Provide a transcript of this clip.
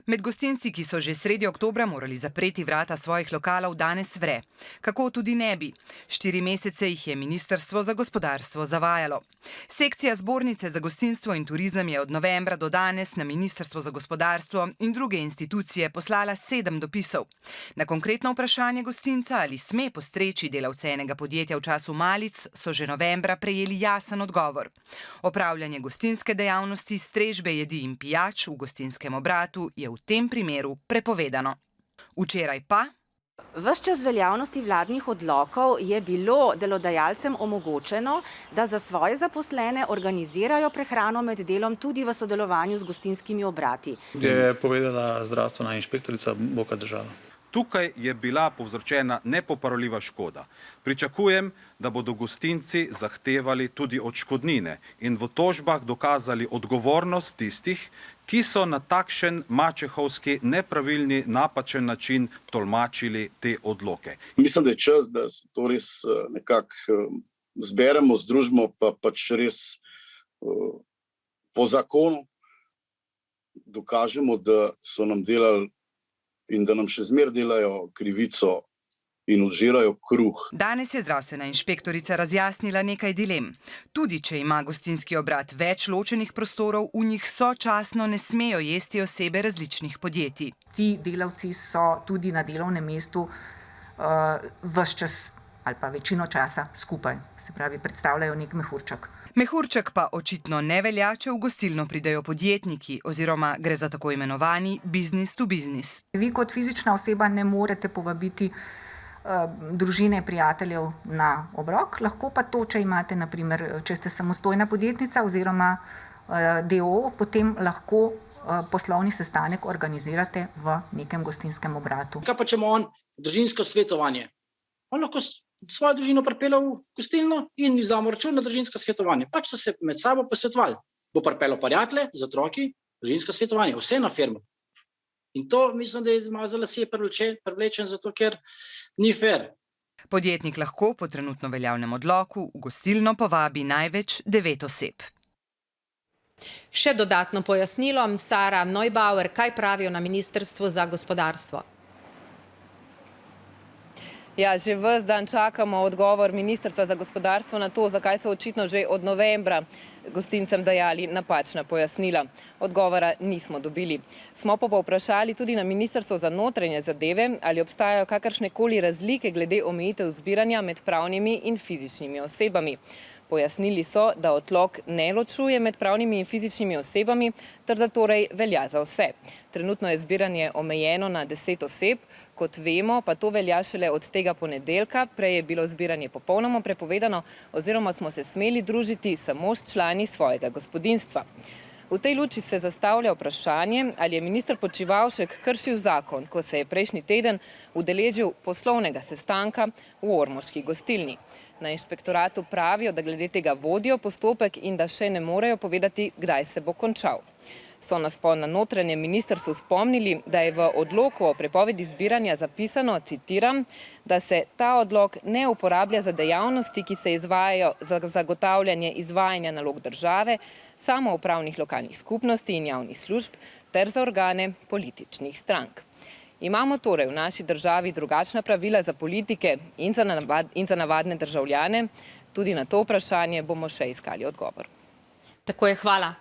Med gostinci, ki so že sredi oktobra morali zapreti vrata svojih lokalov, danes vre. Kako tudi ne bi. 4 mesece jih je Ministrstvo za gospodarstvo zavajalo. Sekcija Zbornice za gostinstvo in turizem je od novembra do danes na Ministrstvo za gospodarstvo in druge institucije poslala 7 dopisov. Na konkretno vprašanje gostinca, ali sme postreči delavce enega podjetja v času malic, so že novembra prejeli jasen odgovor. Opravljanje gostinske dejavnosti, strežbe jedi in pijač v gostinskem obratu je v tem primeru prepovedano. Včeraj pa Ves čas veljavnosti vladnih odlokov je bilo delodajalcem omogočeno, da za svoje zaposlene organizirajo prehrano med delom tudi v sodelovanju z gostinskimi obrati. Je povedala zdravstvena inšpektorica, bo kar držala. Tukaj je bila povzročena nepopravljiva škoda. Pričakujem, da bodo gostinci zahtevali tudi odškodnine in v tožbah dokazali odgovornost tistih, ki so na takšen mačehovski, nepravilni, napačen način tolmačili te odloke. Mislim, da je čas, da se to res nekako zberemo, združimo, pa pač res po zakonu dokažemo, da so nam delali in da nam še zmeraj delajo krivico in odžirajo kruh. Danes je zdravstvena inšpektorica razjasnila nekaj dilem. Tudi če ima gostinski obrat več ločenih prostorov, v njih sočasno ne smejo jesti osebe različnih podjetij. Ti delavci so tudi na delovnem mestu ves čas ali pa večino časa skupaj. Se pravi, predstavljajo nek mehurček. Mehurček pa očitno ne velja, če v gostilno pridejo podjetniki oziroma gre za tako imenovani business to business. Vi kot fizična oseba ne morete povabiti družine, prijateljev na obrok, lahko pa to, če imate, naprimer, če ste samostojna podjetnica oziroma d.o.o., potem lahko poslovni sestanek organizirate v nekem gostinskem obratu. Kaj pa če ima on družinsko svetovanje? On lahko svojo družino pripelje v gostilno in izdamo račun na družinsko svetovanje. Pač so se med sabo posvetovali. Bo pripeljal prijatelje z otroki, družinsko svetovanje, vse na firmo. In to mislim, da je malo za lase privlečen, zato ker ni fair. Podjetnik lahko po trenutno veljavnem odloku v gostilno povabi največ 9 oseb. Še dodatno pojasnilo, Sara Neubauer, kaj pravijo na Ministrstvu za gospodarstvo? Ja, že ves dan čakamo odgovor Ministrstva za gospodarstvo na to, zakaj so očitno že od novembra gostincem dajali napačna pojasnila. Odgovora nismo dobili. Smo pa povprašali tudi na Ministrstvo za notranje zadeve, ali obstajajo kakršnekoli razlike glede omejitev zbiranja med pravnimi in fizičnimi osebami. Pojasnili so, da odlok ne ločuje med pravnimi in fizičnimi osebami, ter da torej velja za vse. Trenutno je zbiranje omejeno na 10 oseb, kot vemo, pa to velja šele od tega ponedeljka. Prej je bilo zbiranje popolnoma prepovedano oziroma smo se smeli družiti samo s člani svojega gospodinjstva. V tej luči se zastavlja vprašanje, ali je minister Počivalšek kršil zakon, ko se je prejšnji teden udeležil poslovnega sestanka v ormoški gostilni. Na inšpektoratu pravijo, da glede tega vodijo postopek in da še ne morejo povedati, kdaj se bo končal. So nas pa na notranjem ministrstvu spomnili, da je v odloku o prepovedi zbiranja zapisano, citiram, da se ta odlok ne uporablja za dejavnosti, ki se izvajajo za zagotavljanje izvajanja nalog države, samoupravnih lokalnih skupnosti in javnih služb ter za organe političnih strank. Imamo torej v naši državi drugačna pravila za politike in za navadne državljane. Tudi na to vprašanje bomo še iskali odgovor. Tako je, hvala.